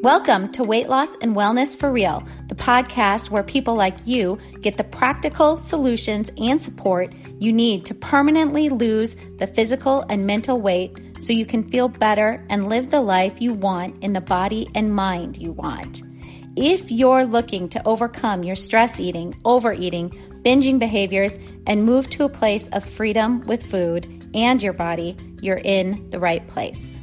Welcome to Weight Loss and Wellness for Real, the podcast where people like you get the practical solutions and support you need to permanently lose the physical and mental weight so you can feel better and live the life you want in the body and mind you want. If you're looking to overcome your stress eating, overeating, binging behaviors, and move to a place of freedom with food and your body, you're in the right place.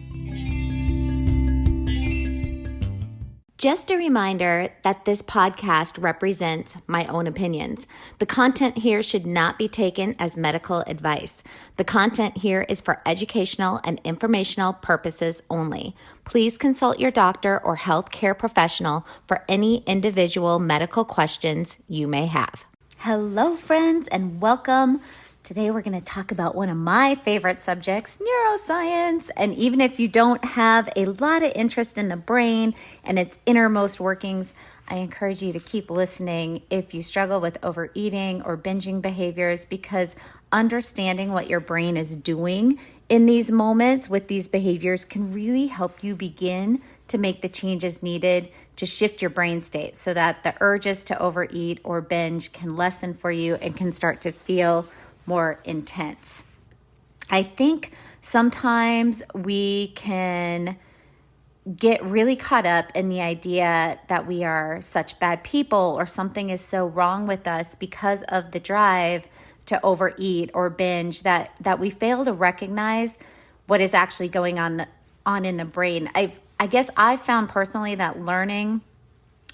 Just a reminder that this podcast represents my own opinions. The content here should not be taken as medical advice. The content here is for educational and informational purposes only. Please consult your doctor or healthcare professional for any individual medical questions you may have. Hello, friends, and welcome. Today we're going to talk about one of my favorite subjects, neuroscience. And even if you don't have a lot of interest in the brain and its innermost workings, I encourage you to keep listening if you struggle with overeating or binging behaviors, because understanding what your brain is doing in these moments with these behaviors can really help you begin to make the changes needed to shift your brain state so that the urges to overeat or binge can lessen for you and can start to feel more intense. I think sometimes we can get really caught up in the idea that we are such bad people or something is so wrong with us because of the drive to overeat or binge that we fail to recognize what is actually going on in the brain. I guess I've found personally that learning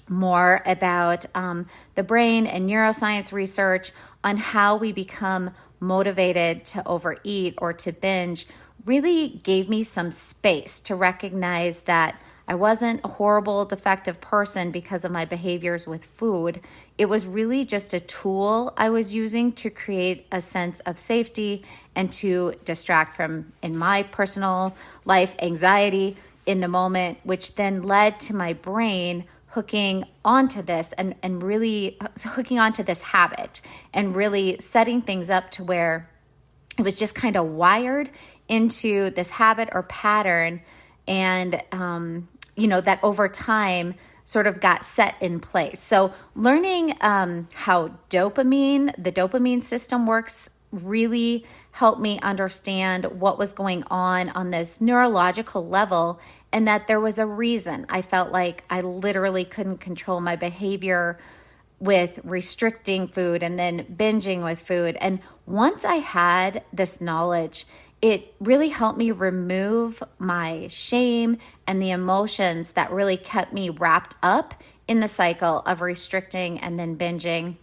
more about the brain and neuroscience research on how we become motivated to overeat or to binge really gave me some space to recognize that I wasn't a horrible, defective person because of my behaviors with food. It was really just a tool I was using to create a sense of safety and to distract from, in my personal life, anxiety in the moment, which then led to my brain hooking onto this and really hooking onto this habit and really setting things up to where it was just kind of wired into this habit or pattern. And, that over time sort of got set in place. So learning how the dopamine system works really helped me understand what was going on this neurological level, and that there was a reason I felt like I literally couldn't control my behavior with restricting food and then binging with food. And once I had this knowledge, it really helped me remove my shame and the emotions that really kept me wrapped up in the cycle of restricting and then binging,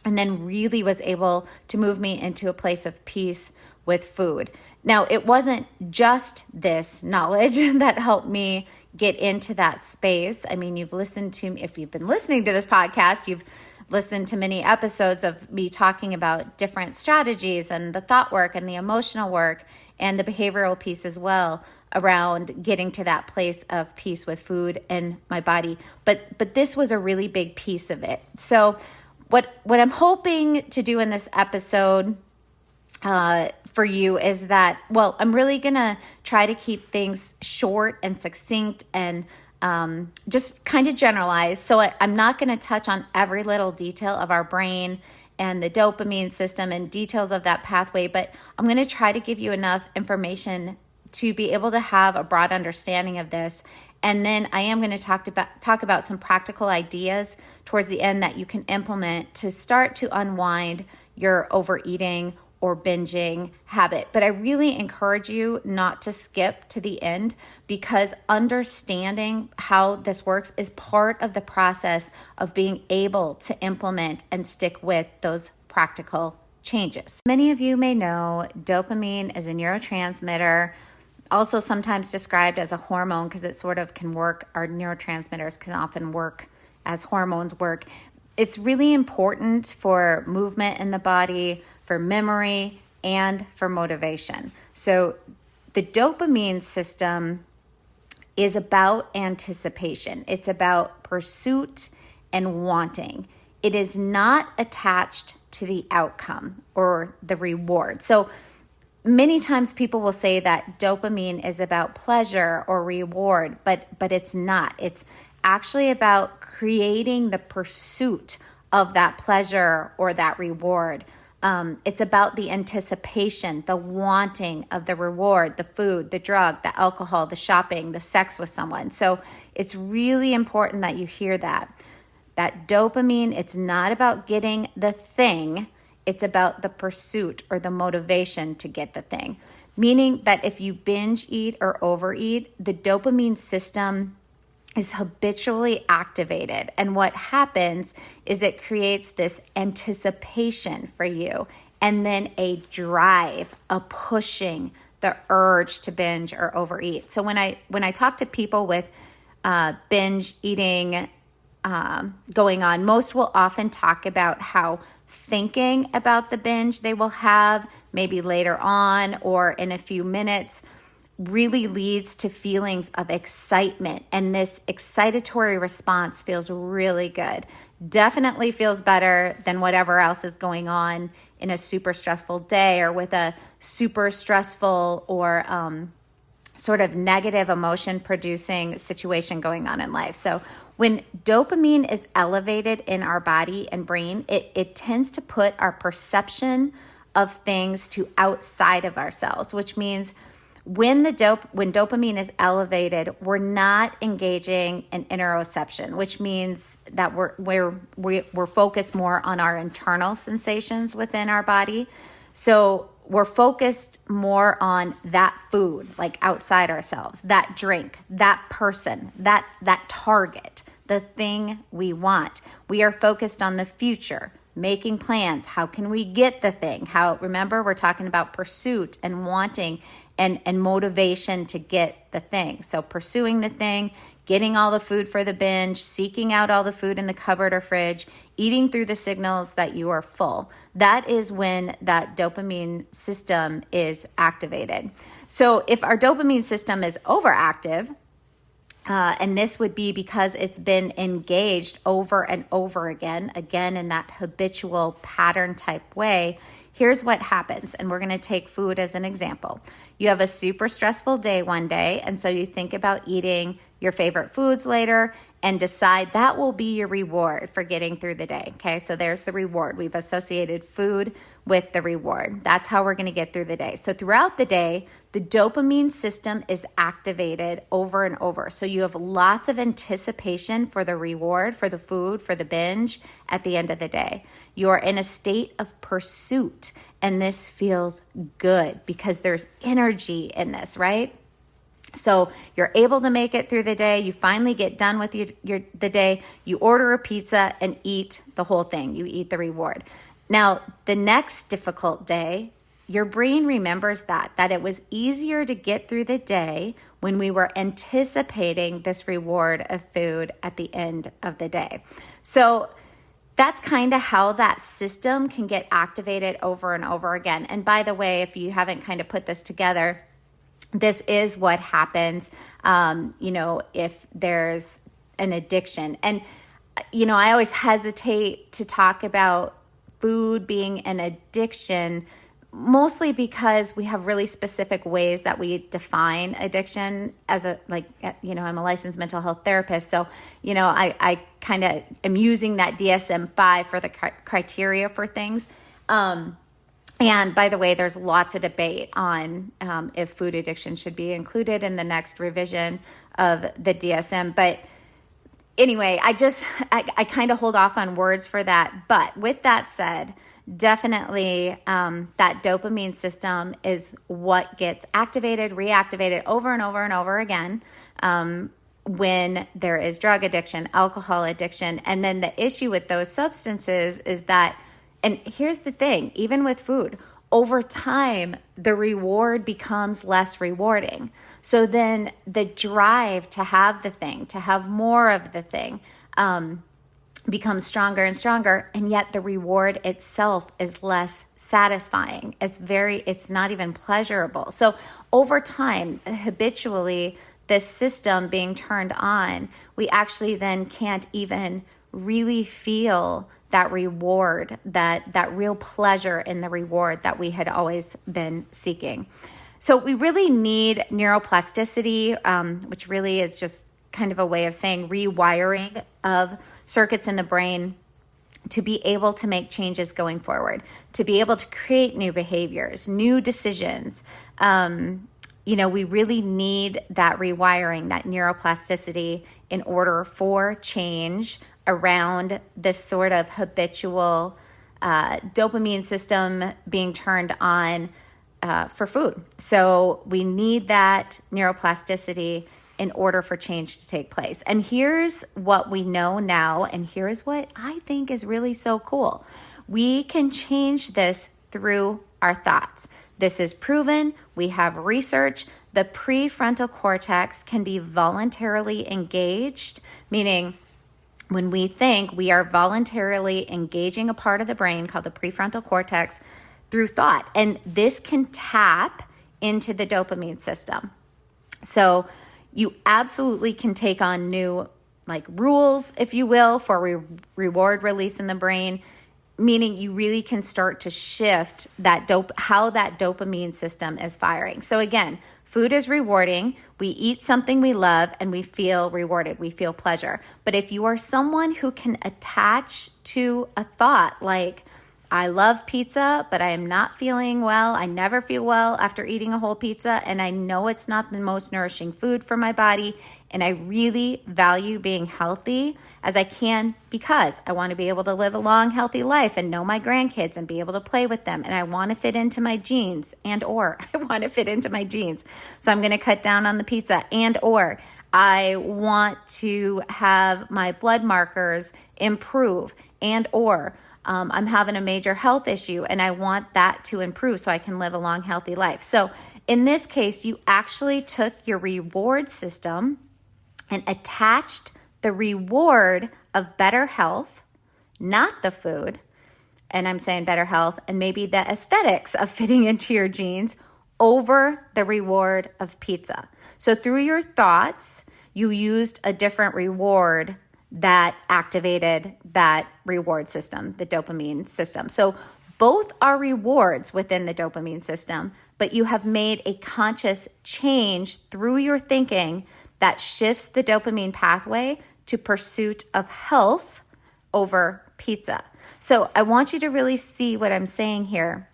and then really was able to move me into a place of peace with food. Now, it wasn't just this knowledge that helped me get into that space. I mean, if you've been listening to this podcast, you've listened to many episodes of me talking about different strategies and the thought work and the emotional work and the behavioral piece as well around getting to that place of peace with food and my body. But this was a really big piece of it. So what I'm hoping to do in this episode for you is that, I'm really going to try to keep things short and succinct and just kind of generalized. So I'm not going to touch on every little detail of our brain and the dopamine system and details of that pathway, but I'm going to try to give you enough information to be able to have a broad understanding of this. And then I am going to talk about some practical ideas towards the end that you can implement to start to unwind your overeating or binging habit. But I really encourage you not to skip to the end, because understanding how this works is part of the process of being able to implement and stick with those practical changes. Many of you may know dopamine is a neurotransmitter, also sometimes described as a hormone because it sort of can work. Our neurotransmitters can often work as hormones work. It's really important for movement in the body, for memory, and for motivation. So the dopamine system is about anticipation. It's about pursuit and wanting. It is not attached to the outcome or the reward. So many times people will say that dopamine is about pleasure or reward, but it's not. It's actually about creating the pursuit of that pleasure or that reward. It's about the anticipation, the wanting of the reward, the food, the drug, the alcohol, the shopping, the sex with someone. So it's really important that you hear that dopamine, it's not about getting the thing. It's about the pursuit or the motivation to get the thing. Meaning that if you binge eat or overeat, the dopamine system is habitually activated. And what happens is it creates this anticipation for you and then a drive, a pushing, the urge to binge or overeat. So when I talk to people with binge eating going on, most will often talk about how thinking about the binge they will have maybe later on or in a few minutes really leads to feelings of excitement. And this excitatory response feels really good. Definitely feels better than whatever else is going on in a super stressful day or with a super stressful or sort of negative emotion producing situation going on in life. So when dopamine is elevated in our body and brain, it tends to put our perception of things to outside of ourselves, which means when dopamine is elevated, we're not engaging in interoception, which means that we're focused more on our internal sensations within our body. So we're focused more on that food, like outside ourselves, that drink, that person, that target, the thing we want. We are focused on the future, making plans. How can we get the thing? Remember, we're talking about pursuit and wanting and motivation to get the thing. So pursuing the thing, getting all the food for the binge, seeking out all the food in the cupboard or fridge, eating through the signals that you are full. That is when that dopamine system is activated. So if our dopamine system is overactive, and this would be because it's been engaged over and over again in that habitual pattern type way, here's what happens. And we're going to take food as an example. You have a super stressful day one day, and so you think about eating your favorite foods later and decide that will be your reward for getting through the day. Okay, so there's the reward. We've associated food with the reward. That's how we're going to get through the day. So throughout the day, the dopamine system is activated over and over. So you have lots of anticipation for the reward, for the food, for the binge at the end of the day. You are in a state of pursuit, and this feels good because there's energy in this, right? So you're able to make it through the day. You finally get done with the day. You order a pizza and eat the whole thing. You eat the reward. Now, the next difficult day, your brain remembers that it was easier to get through the day when we were anticipating this reward of food at the end of the day. So that's kind of how that system can get activated over and over again. And by the way, if you haven't kind of put this together, this is what happens, if there's an addiction. And, I always hesitate to talk about food being an addiction, mostly because we have really specific ways that we define addiction as I'm a licensed mental health therapist. So, I kind of am using that DSM-5 for the criteria for things. And by the way, there's lots of debate on if food addiction should be included in the next revision of the DSM. But anyway, I kind of hold off on words for that. But with that said, definitely that dopamine system is what gets activated, reactivated over and over and over again when there is drug addiction, alcohol addiction. And then the issue with those substances is that, and here's the thing, even with food, over time, the reward becomes less rewarding. So then the drive to have the thing, to have more of the thing, becomes stronger and stronger. And yet the reward itself is less satisfying. It's not even pleasurable. So over time, habitually, this system being turned on, we actually then can't even really feel that reward, that real pleasure in the reward that we had always been seeking. So we really need neuroplasticity, which really is just kind of a way of saying rewiring of circuits in the brain to be able to make changes going forward, to be able to create new behaviors, new decisions. We really need that rewiring, that neuroplasticity in order for change around this sort of habitual dopamine system being turned on for food. So we need that neuroplasticity in order for change to take place. And here's what we know now, and here's what I think is really so cool. We can change this through our thoughts. This is proven. We have research. The prefrontal cortex can be voluntarily engaged, meaning when we think, we are voluntarily engaging a part of the brain called the prefrontal cortex through thought. And this can tap into the dopamine system. So you absolutely can take on new rules, if you will, for reward release in the brain, meaning you really can start to shift how that dopamine system is firing. So again, food is rewarding. We eat something we love and we feel rewarded. We feel pleasure. But if you are someone who can attach to a thought like, I love pizza, but I am not feeling well. I never feel well after eating a whole pizza, and I know it's not the most nourishing food for my body, and I really value being healthy as I can because I want to be able to live a long, healthy life and know my grandkids and be able to play with them, and I want to fit into my jeans or I want to fit into my jeans. So I'm going to cut down on the pizza or I want to have my blood markers improve or I'm having a major health issue and I want that to improve so I can live a long, healthy life. So in this case, you actually took your reward system and attached the reward of better health, not the food, and I'm saying better health, and maybe the aesthetics of fitting into your jeans over the reward of pizza. So through your thoughts, you used a different reward that activated that reward system, the dopamine system. So both are rewards within the dopamine system, but you have made a conscious change through your thinking that shifts the dopamine pathway to pursuit of health over pizza. So I want you to really see what I'm saying here.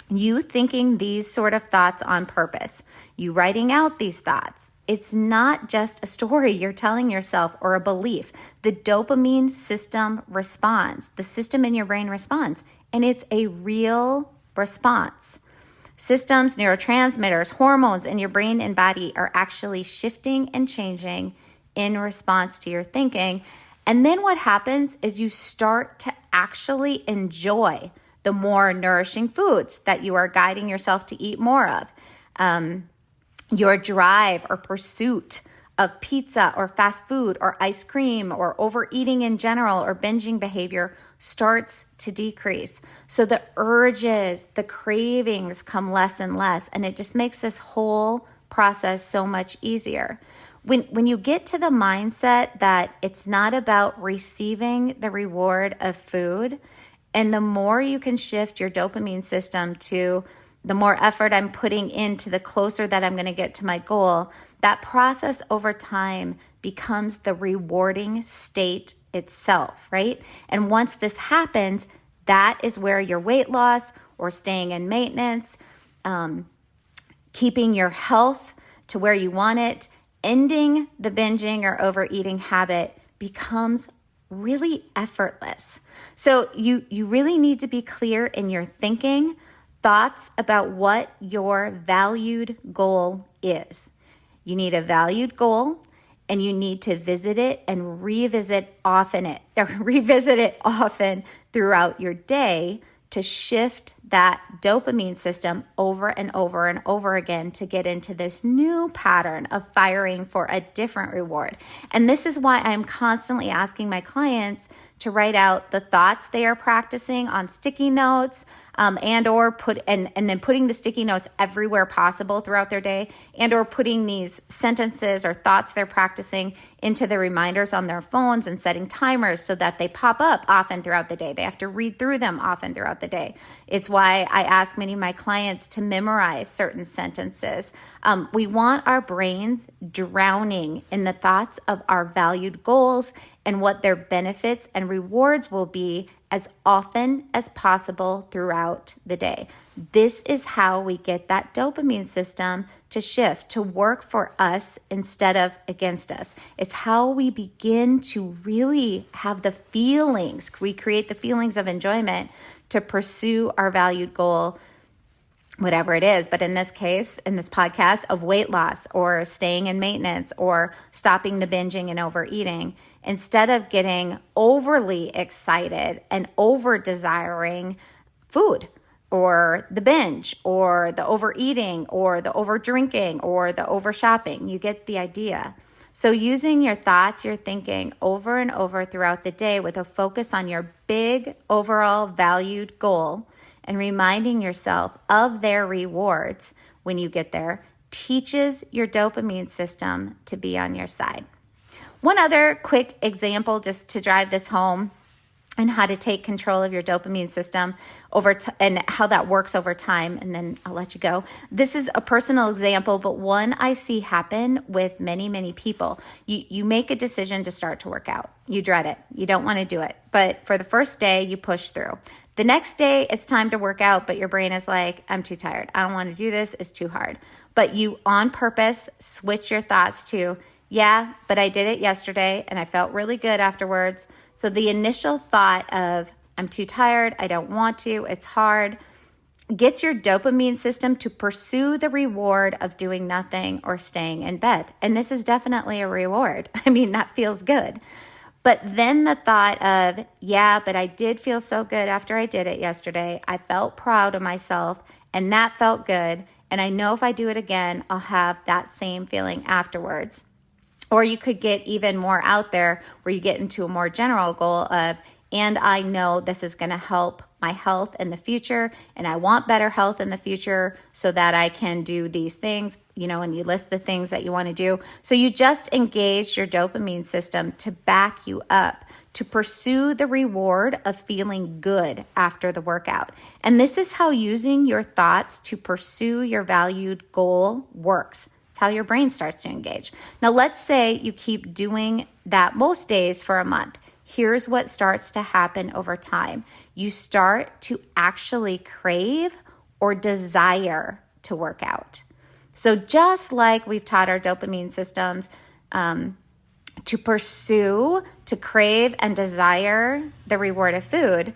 You thinking these sort of thoughts on purpose, you writing out these thoughts, it's not just a story you're telling yourself or a belief. The dopamine system responds. The system in your brain responds, and it's a real response. Systems, neurotransmitters, hormones in your brain and body are actually shifting and changing in response to your thinking. And then what happens is you start to actually enjoy the more nourishing foods that you are guiding yourself to eat more of. Your drive or pursuit of pizza or fast food or ice cream or overeating in general or binging behavior starts to decrease. So the urges, the cravings come less and less, and it just makes this whole process so much easier. When you get to the mindset that it's not about receiving the reward of food, and the more you can shift your dopamine system to the more effort I'm putting into, the closer that I'm going to get to my goal, that process over time becomes the rewarding state itself, right? And once this happens, that is where your weight loss or staying in maintenance, keeping your health to where you want it, ending the binging or overeating habit becomes really effortless. So you really need to be clear in your thinking, thoughts about what your valued goal is. You need a valued goal, and you need to visit it and revisit it often throughout your day to shift that dopamine system over and over and over again to get into this new pattern of firing for a different reward. And this is why I'm constantly asking my clients to write out the thoughts they are practicing on sticky notes, and then putting the sticky notes everywhere possible throughout their day, and or putting these sentences or thoughts they're practicing into the reminders on their phones and setting timers so that they pop up often throughout the day. They have to read through them often throughout the day. It's why I ask many of my clients to memorize certain sentences. We want our brains drowning in the thoughts of our valued goals and what their benefits and rewards will be as often as possible throughout the day. This is how we get that dopamine system to shift, to work for us instead of against us. It's how we begin to really have the feelings. We create the feelings of enjoyment to pursue our valued goal, whatever it is. But in this case, in this podcast, of weight loss or staying in maintenance or stopping the binging and overeating, instead of getting overly excited and over desiring food or the binge or the overeating or the over drinking or the over shopping. You get the idea. So using your thoughts, your thinking over and over throughout the day with a focus on your big overall valued goal and reminding yourself of their rewards when you get there teaches your dopamine system to be on your side. One other quick example just to drive this home and how to take control of your dopamine system and how that works over time, and then I'll let you go. This is a personal example, but one I see happen with many, many people. You make a decision to start to work out. You dread it. You don't want to do it. But for the first day, you push through. The next day, it's time to work out, but your brain is like, I'm too tired. I don't want to do this. It's too hard. But you, on purpose, switch your thoughts to, yeah, but I did it yesterday and I felt really good afterwards. So the initial thought of, I'm too tired, I don't want to, it's hard, gets your dopamine system to pursue the reward of doing nothing or staying in bed. And this is definitely a reward. I mean, that feels good. But then the thought of, yeah, but I did feel so good after I did it yesterday. I felt proud of myself and that felt good. And I know if I do it again, I'll have that same feeling afterwards. Or you could get even more out there where you get into a more general goal of, and I know this is going to help my health in the future, and I want better health in the future so that I can do these things, and you list the things that you want to do. So you just engaged your dopamine system to back you up, to pursue the reward of feeling good after the workout. And this is how using your thoughts to pursue your valued goal works. How your brain starts to engage. Now, let's say you keep doing that most days for a month. Here's what starts to happen over time. You start to actually crave or desire to work out. So just like we've taught our dopamine systems to pursue, to crave and desire the reward of food,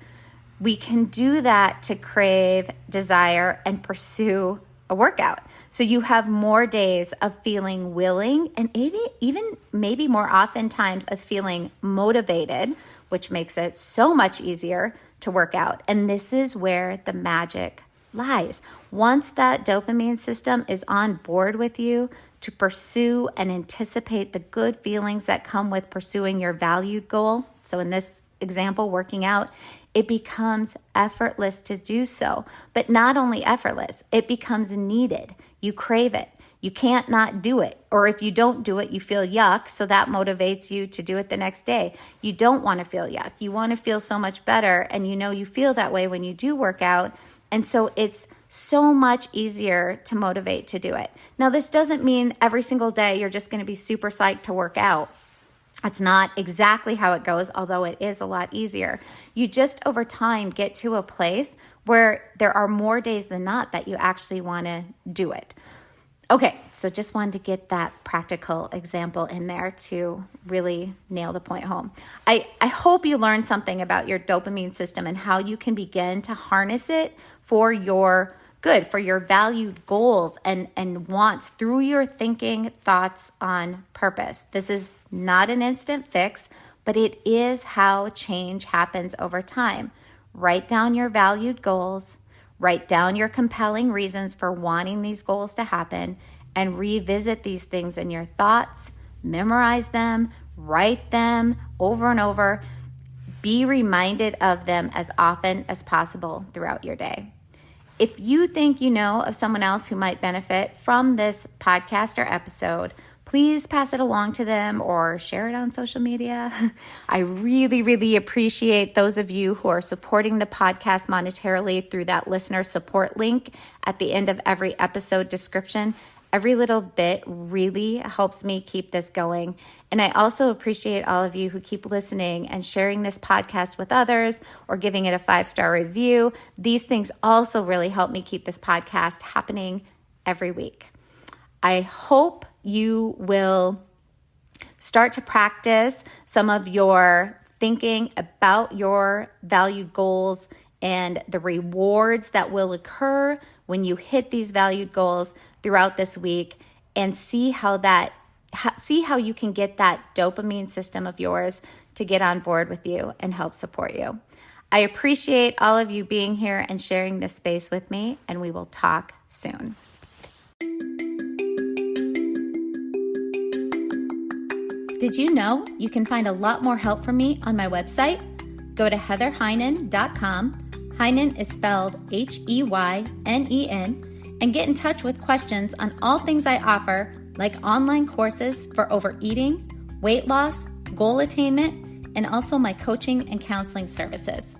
we can do that to crave, desire, and pursue a workout. So you have more days of feeling willing and even maybe more oftentimes of feeling motivated, which makes it so much easier to work out. And this is where the magic lies. Once that dopamine system is on board with you to pursue and anticipate the good feelings that come with pursuing your valued goal, so in this example, working out, it becomes effortless to do so. But not only effortless, it becomes needed. You crave it. You can't not do it. Or if you don't do it, you feel yuck. So that motivates you to do it the next day. You don't want to feel yuck. You want to feel so much better. And you feel that way when you do work out. And so it's so much easier to motivate to do it. Now, this doesn't mean every single day you're just going to be super psyched to work out. That's not exactly how it goes, although it is a lot easier. You just over time get to a place where there are more days than not that you actually want to do it. Okay, so just wanted to get that practical example in there to really nail the point home. I hope you learned something about your dopamine system and how you can begin to harness it for your good, for your valued goals and wants through your thinking, thoughts on purpose. This is not an instant fix, but it is how change happens over time. Write down your valued goals, write down your compelling reasons for wanting these goals to happen, and revisit these things in your thoughts, memorize them, write them over and over. Be reminded of them as often as possible throughout your day. If you think you know of someone else who might benefit from this podcast or episode, please pass it along to them or share it on social media. I really, really appreciate those of you who are supporting the podcast monetarily through that listener support link at the end of every episode description. Every little bit really helps me keep this going. And I also appreciate all of you who keep listening and sharing this podcast with others or giving it a 5-star review. These things also really help me keep this podcast happening every week. I hope you will start to practice some of your thinking about your valued goals and the rewards that will occur when you hit these valued goals throughout this week, and see how you can get that dopamine system of yours to get on board with you and help support you. I appreciate all of you being here and sharing this space with me, and we will talk soon. Did you know you can find a lot more help from me on my website? Go to heatherheynen.com. Heynen is spelled Heynen, and get in touch with questions on all things I offer, like online courses for overeating, weight loss, goal attainment, and also my coaching and counseling services.